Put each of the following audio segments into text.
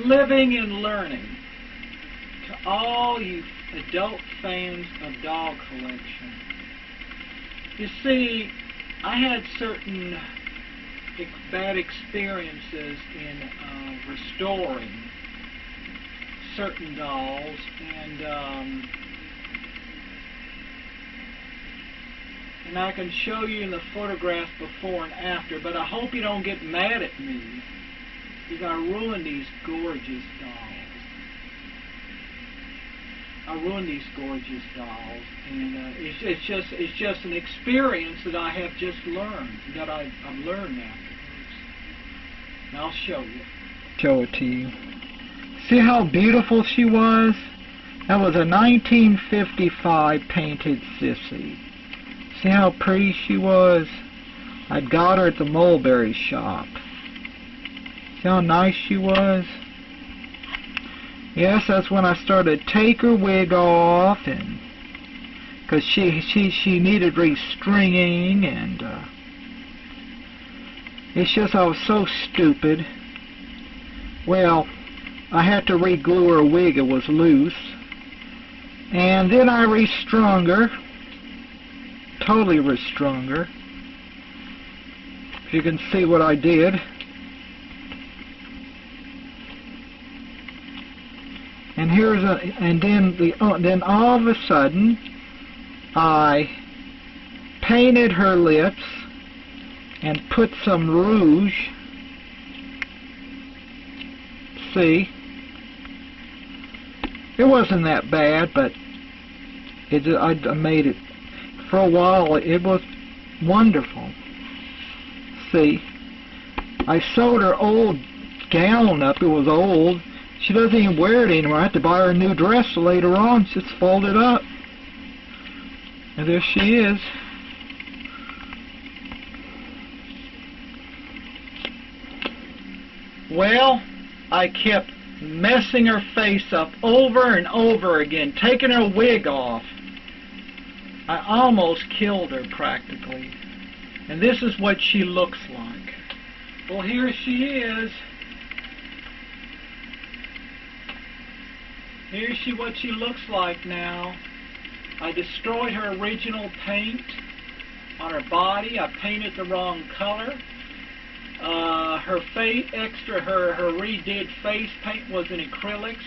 living and learning to all you adult fans of doll collection. You see, I had certain bad experiences in restoring certain dolls, and I can show you in the photograph before and after, but I hope you don't get mad at me because I ruined these gorgeous dolls. I ruined these gorgeous dolls, and it's just an experience that I have just learned, that I've learned afterwards. And I'll show you. Show it to you. See how beautiful she was? That was a 1955 painted Cissy. See how pretty she was? I got her at the mulberry shop. See how nice she was? Yes, that's when I started to take her wig off, and because she needed restringing, and it's just I was so stupid. Well, I had to re-glue her wig, it was loose, and then I restrung her, totally restrung her. If you can see what I did. And then all of a sudden, I painted her lips and put some rouge. See, it wasn't that bad, but I made it for a while. It was wonderful. See, I sewed her old gown up. It was old. She doesn't even wear it anymore. I have to buy her a new dress later on. It's folded up. And there she is. Well, I kept messing her face up over and over again, taking her wig off. I almost killed her practically. And this is what she looks like. Well, here she is. Here's what she looks like now. I destroyed her original paint on her body. I painted the wrong color. Her redid face paint was in acrylics.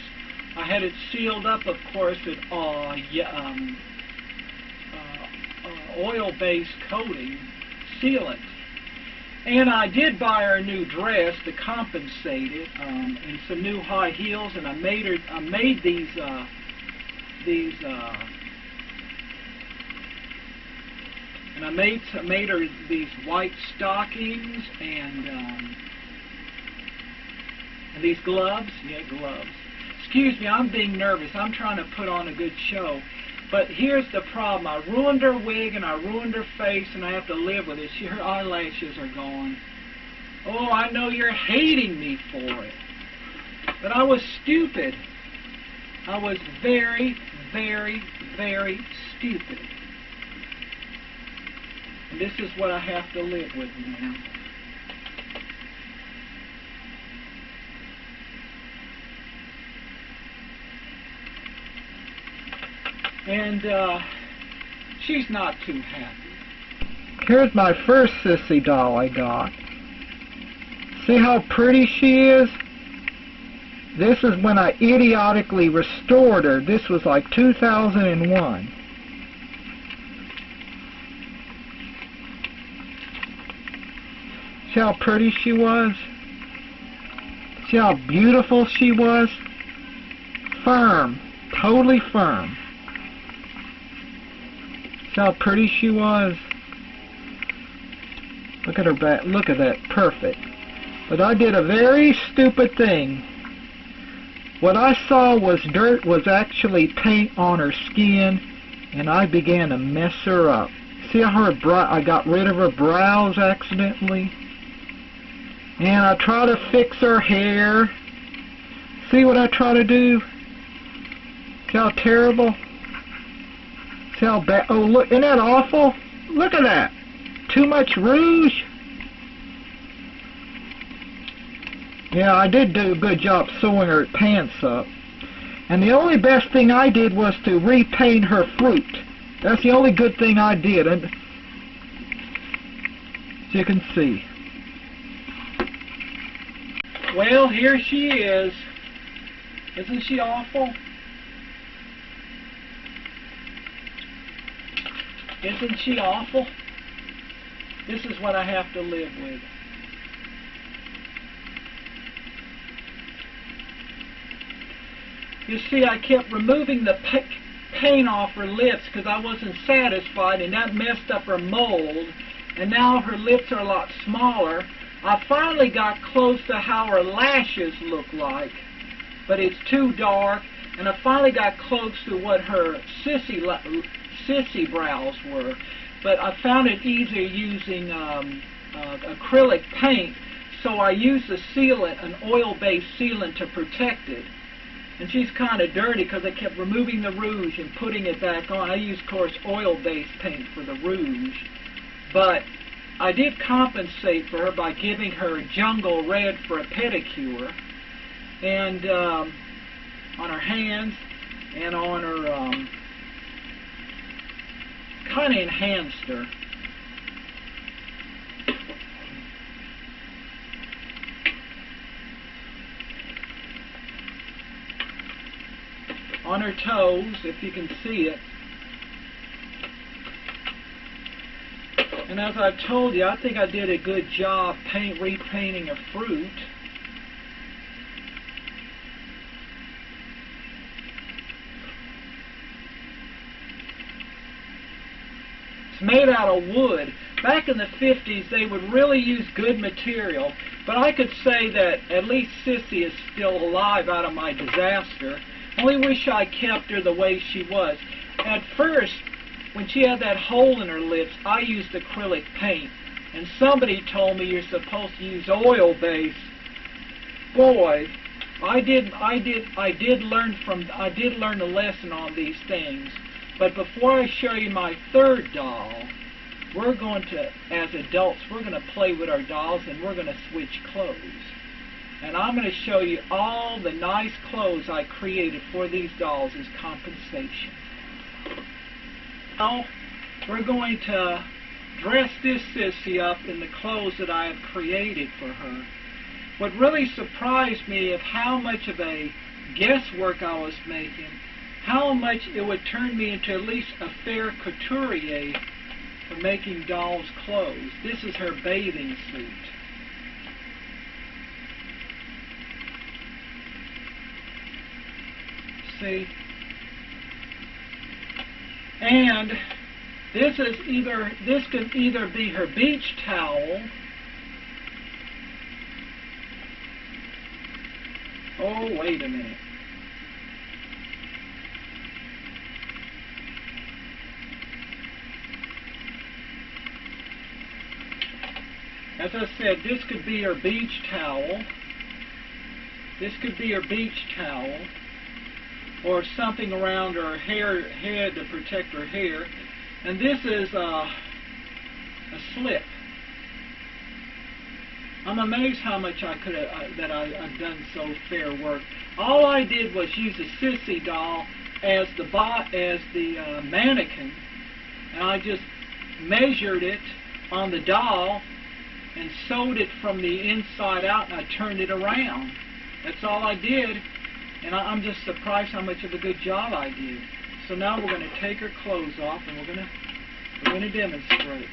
I had it sealed up, of course, with oil-based coating sealant. And I did buy her a new dress to compensate it, and some new high heels, and I made these white stockings and these gloves. Yeah, gloves. Excuse me, I'm being nervous. I'm trying to put on a good show. But here's the problem. I ruined her wig and I ruined her face, and I have to live with it. Her eyelashes are gone. Oh, I know you're hating me for it. But I was stupid. I was very, very, very stupid. And this is what I have to live with now. And she's not too happy. Here's my first Cissy doll I got. See how pretty she is? This is when I idiotically restored her. This was like 2001. See how pretty she was? See how beautiful she was? Firm. Totally firm. See how pretty she was? Look at her back. Look at that. Perfect. But I did a very stupid thing. What I saw was dirt was actually paint on her skin, and I began to mess her up. See how I got rid of her brows accidentally? And I try to fix her hair. See what I try to do? See how terrible? See how bad? Oh, look, isn't that awful? Look at that. Too much rouge. Yeah, I did do a good job sewing her pants up. And the only best thing I did was to repaint her fruit. That's the only good thing I did. And as you can see. Well, here she is. Isn't she awful? Isn't she awful? This is what I have to live with. You see, I kept removing the paint off her lips because I wasn't satisfied, and that messed up her mold. And now her lips are a lot smaller. I finally got close to how her lashes look like, but it's too dark. And I finally got close to what her sissy brows were. But I found it easier using acrylic paint, so I used a sealant, an oil-based sealant, to protect it. And she's kind of dirty because I kept removing the rouge and putting it back on. I used, of course, oil-based paint for the rouge. But I did compensate for her by giving her jungle red for a pedicure. And on her hands and on her, kind of enhanced her. On her toes, if you can see it. And as I told you, I think I did a good job repainting her fruit. It's made out of wood. Back in the 50s, they would really use good material, but I could say that at least Cissy is still alive out of my disaster. Only wish I kept her the way she was. At first, when she had that hole in her lips, I used acrylic paint, and somebody told me you're supposed to use oil-based. Boy, I did learn a lesson on these things. But before I show you my third doll, we're going to, as adults, we're going to play with our dolls, and we're going to switch clothes. And I'm going to show you all the nice clothes I created for these dolls as compensation. Now, we're going to dress this Cissy up in the clothes that I have created for her. What really surprised me of how much of a guesswork I was making, how much it would turn me into at least a fair couturier for making dolls' clothes. This is her bathing suit. See? And this could either be her beach towel. Oh, wait a minute. As I said, this could be her beach towel. This could be her beach towel. Or something around her head to protect her hair. And this is a slip. I'm amazed how much I've done so fair work. All I did was use a Cissy doll as the mannequin, and I just measured it on the doll and sewed it from the inside out, and I turned it around. That's all I did, and I'm just surprised how much of a good job I did. So now we're going to take her clothes off, and we're going to demonstrate.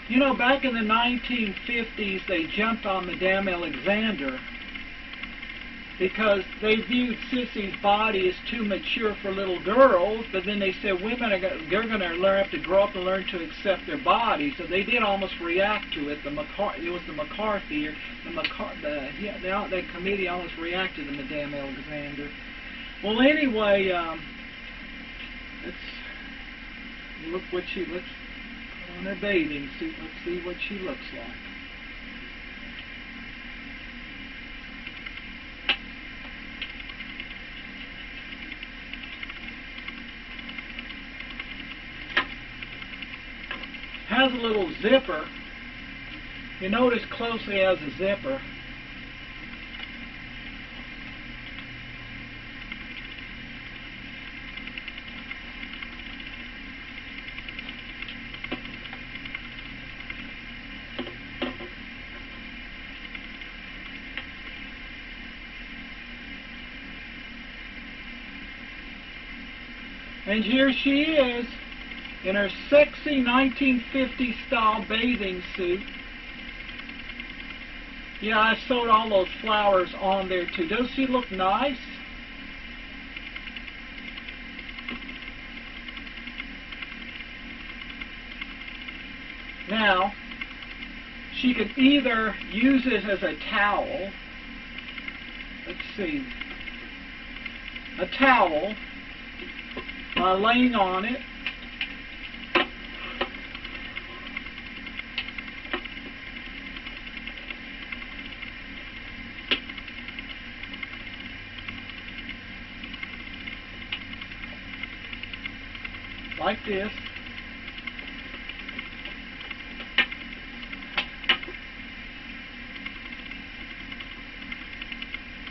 You know, back in the 1950s, they jumped on Madame Alexander because they viewed Cissy's body as too mature for little girls, but then they said women they're going to have to grow up and learn to accept their bodies. So they did almost react to it. It was the McCarthy, that committee almost reacted to Madame Alexander. Well, anyway, Look what she looks on her bathing suit. Let's see what she looks like. Has a little zipper. You notice closely has a zipper. And here she is in her sexy 1950 style bathing suit. Yeah, I sewed all those flowers on there too. Does she look nice? Now, she could either use it as a towel. Let's see. A towel. Laying on it. Like this.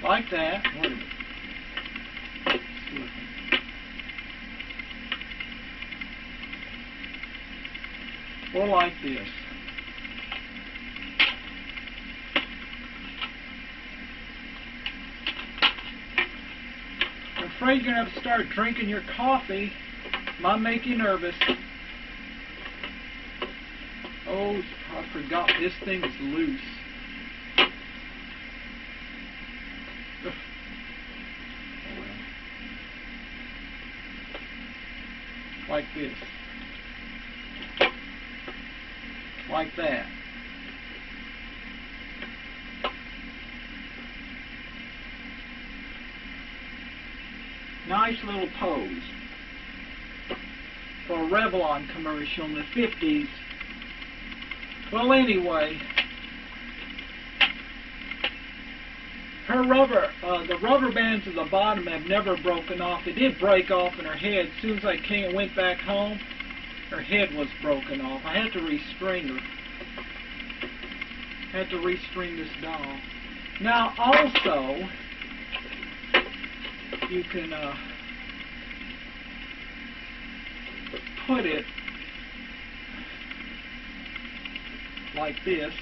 Like that. Wait a minute. Or like this. I'm afraid you're going to have to start drinking your coffee. Might make you nervous. Oh, I forgot this thing is loose. Ugh. Oh well. Like this. Like that. Nice little pose for a Revlon commercial in the 50s. Well, anyway, her the rubber bands at the bottom have never broken off. They did break off in her head. As soon as I went back home, her head was broken off. I had to restring her. Had to restring this doll. Now, also, you can put it like this.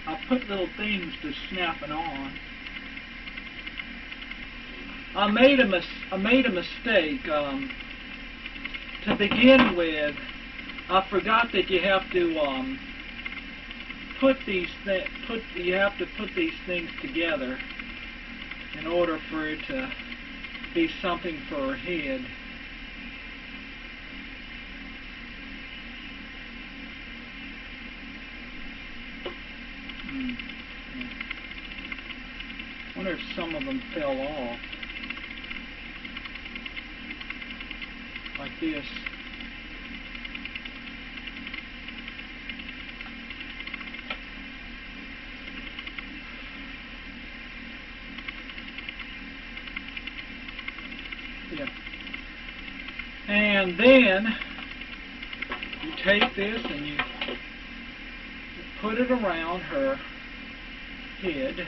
I put little things to snap it on. I made a mistake. To begin with, I forgot that you have to put these things together in order for it to be something for her head. I wonder if some of them fell off. Like this. Yeah. And then you take this and you put it around her head.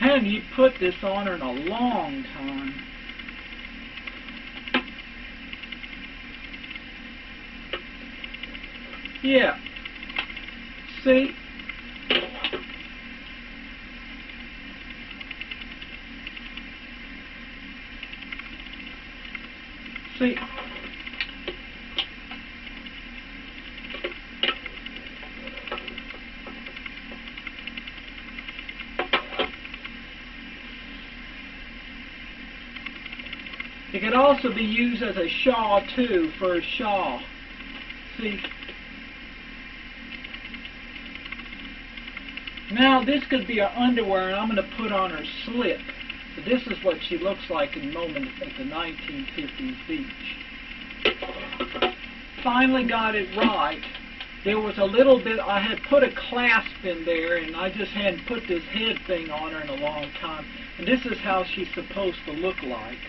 hadn't put this on her in a long time. Yeah. See? See? It could also be used as a shawl too, for a shawl. See? Now this could be her underwear, and I'm going to put on her slip. So this is what she looks like in the moment at the 1950s beach. Finally got it right. There was a little bit, I had put a clasp in there, and I just hadn't put this head thing on her in a long time. And this is how she's supposed to look like,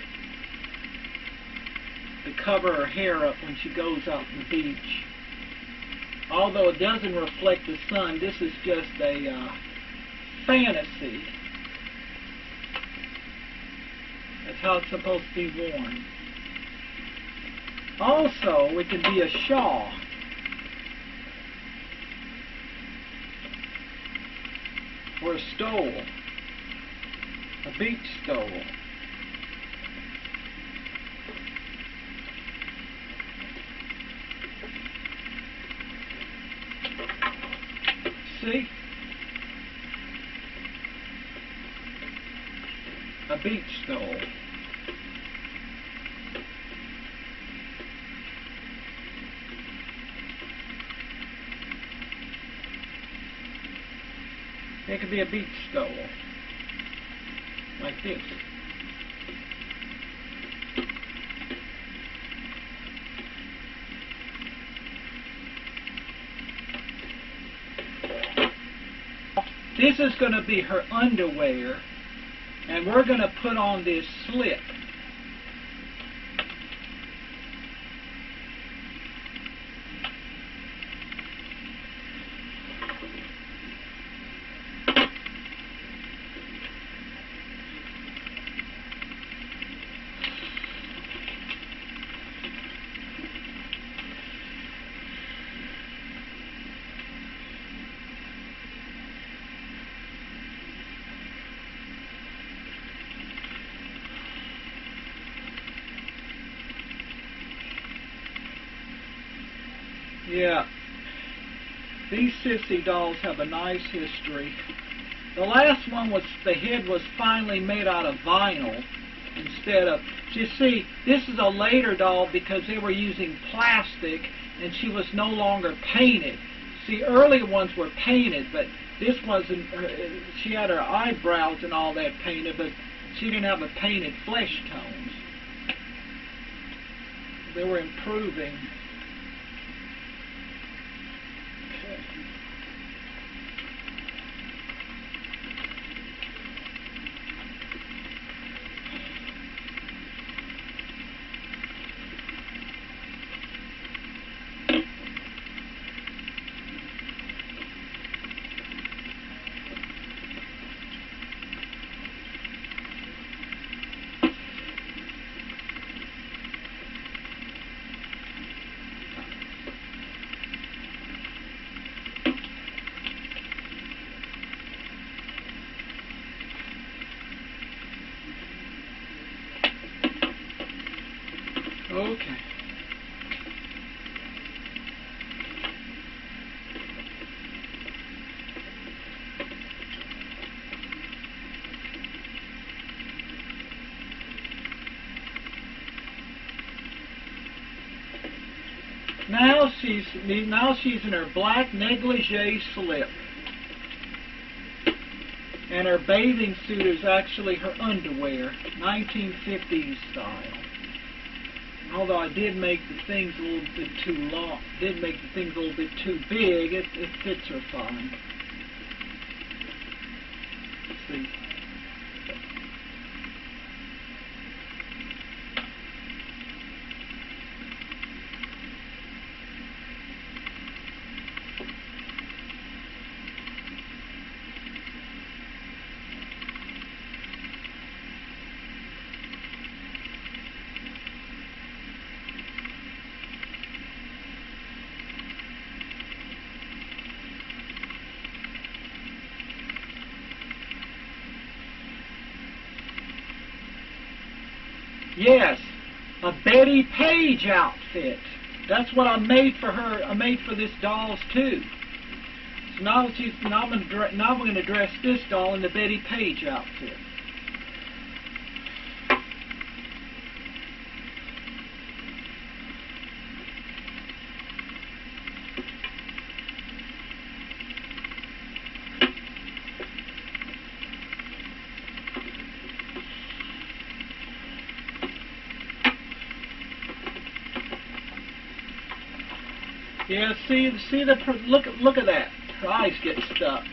to cover her hair up when she goes out to the beach. Although it doesn't reflect the sun, this is just a fantasy. That's how it's supposed to be worn. Also, it can be a shawl. Or a stole. A beach stole. See? A beach stole. It could be a beach stole. Like this. This is going to be her underwear, and we're going to put on this slip. Yeah, these Cissy dolls have a nice history. The last one was, the head was finally made out of vinyl instead of, you see, this is a later doll because they were using plastic and she was no longer painted. See, earlier ones were painted, but this wasn't, she had her eyebrows and all that painted, but she didn't have a painted flesh tones. They were improving. Okay. Now she's in her black negligee slip. And her bathing suit is actually her underwear, 1950s style. Although I did make the things a little bit too long, did make the things a little bit too big, it fits her fine. See. Yes, a Betty Page outfit. That's what I made for her. I made for this doll's too. So now I'm going to dress this doll in the Betty Page outfit. Yeah, look at that. Her eyes get stuck.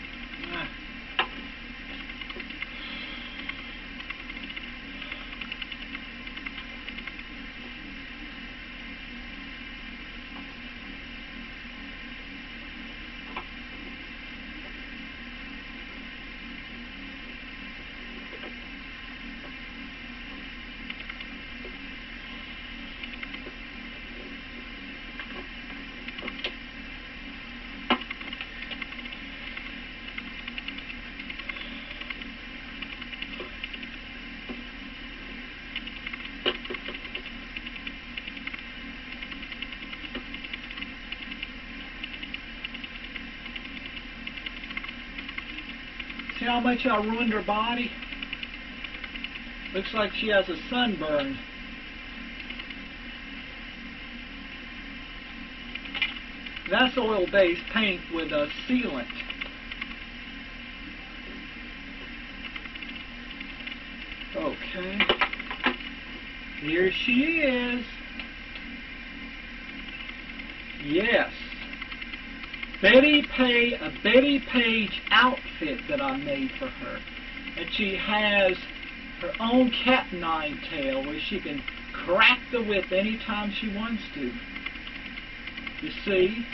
See how much I ruined her body? Looks like she has a sunburn. That's oil-based paint with a sealant. Okay. Here she is. Yes. A Betty Page outfit that I made for her. And she has her own cat nine tail where she can crack the whip anytime she wants to. You see?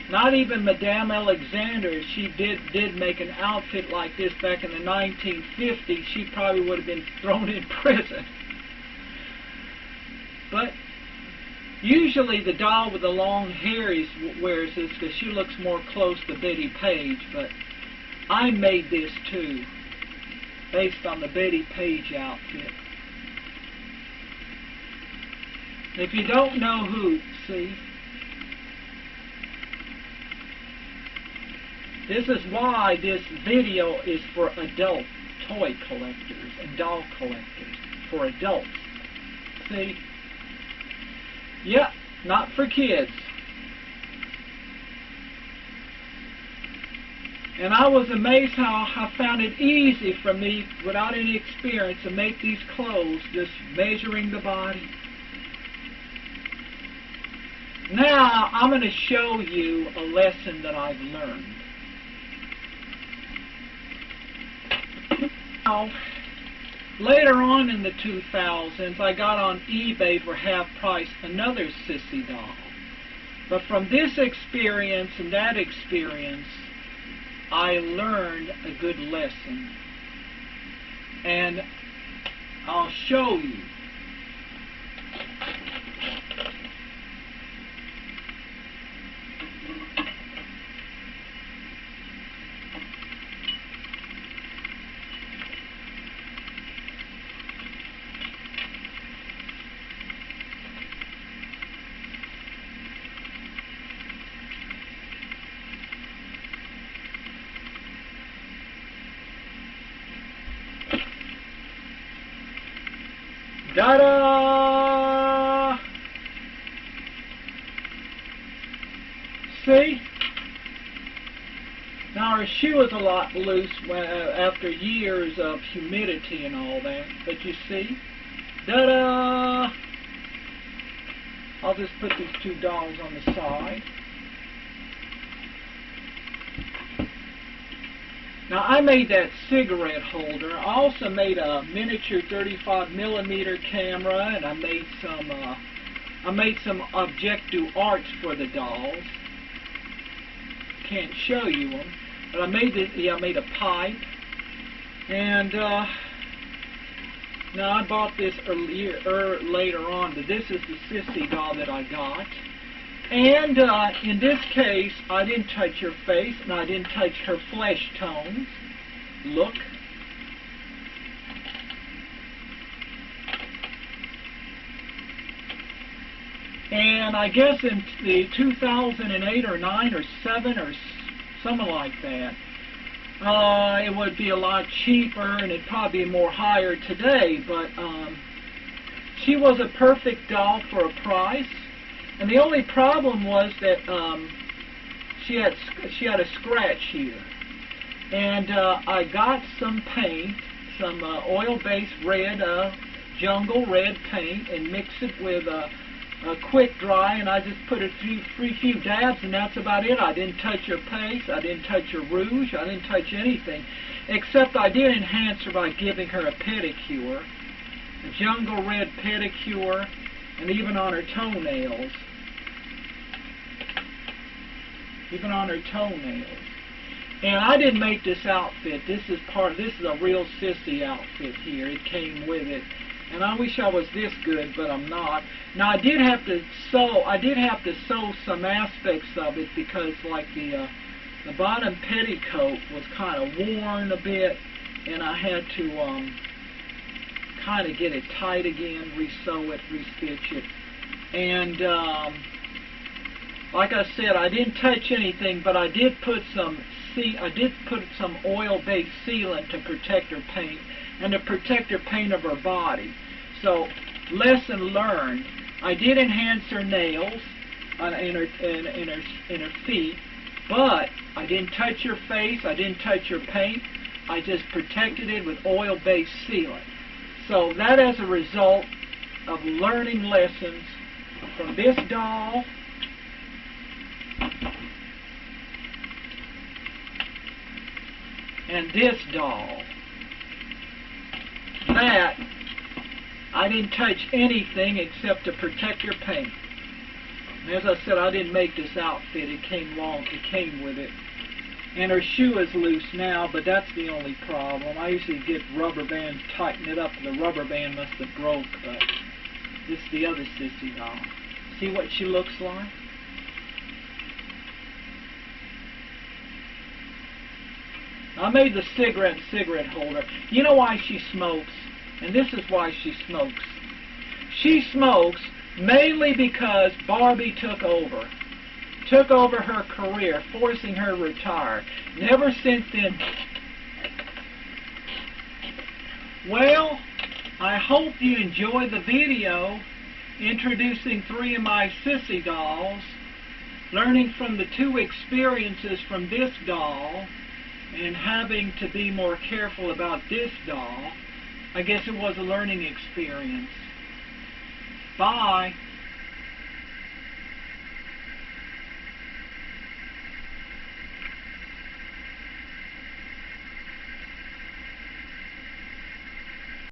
Not even Madame Alexander, if she did make an outfit like this back in the 1950s, she probably would have been thrown in prison. But usually the doll with the long hair wears this because she looks more close to Betty Page, but I made this too, based on the Betty Page outfit. If you don't know who, see, this is why this video is for adult toy collectors and doll collectors, for adults. See? Yep, not for kids. And I was amazed how I found it easy for me, without any experience, to make these clothes, just measuring the body. Now, I'm going to show you a lesson that I've learned. Now, later on in the 2000s, I got on eBay for half price another Cissy doll. But from this experience and that experience, I learned a good lesson. And I'll show you. Ta-da! See? Now her shoe was a lot loose after years of humidity and all that, but you see? Ta-da! I'll just put these two dolls on the side. Now I made that cigarette holder. I also made a miniature 35mm camera, and I made some objective arts for the dolls. Can't show you them, but I made this. Yeah, I made a pipe, and now I bought this later on. But this is the Cissy doll that I got. And in this case, I didn't touch her face, and I didn't touch her flesh tones. Look. And I guess in the 2008 or 9 or 7 or something like that, it would be a lot cheaper, and it'd probably be more higher today. But she was a perfect doll for a price. And the only problem was that she had a scratch here. And I got some paint, some oil-based red, jungle red paint, and mixed it with a quick dry, and I just put a few dabs, and that's about it. I didn't touch her paste, I didn't touch her rouge, I didn't touch anything, except I did enhance her by giving her a pedicure, a jungle red pedicure, and even on her toenails. Even on her toenails. And I didn't make this outfit. This is a real Cissy outfit here. It came with it. And I wish I was this good, but I'm not. Now I did have to sew some aspects of it, because like the bottom petticoat was kind of worn a bit, and I had to kind of get it tight again, re-sew it, re-stitch it. And like I said, I didn't touch anything, but I did put some oil-based sealant to protect her paint and to protect her paint of her body. So, lesson learned. I did enhance her nails in her feet, but I didn't touch her face. I didn't touch her paint. I just protected it with oil-based sealant. So that, as a result of learning lessons from this doll and this doll, that I didn't touch anything except to protect her paint. And as I said, I didn't make this outfit. It came with it. And her shoe is loose now, but that's the only problem. I usually get rubber bands, tighten it up, and the rubber band must have broke, but this is the other Cissy doll. See what she looks like? I made the cigarette holder. You know why she smokes? And this is why she smokes. She smokes mainly because Barbie took over her career, forcing her to retire. Never since then. Well, I hope you enjoyed the video introducing 3 of my Cissy dolls, learning from the 2 experiences from this doll, and having to be more careful about this doll. I guess it was a learning experience. Bye.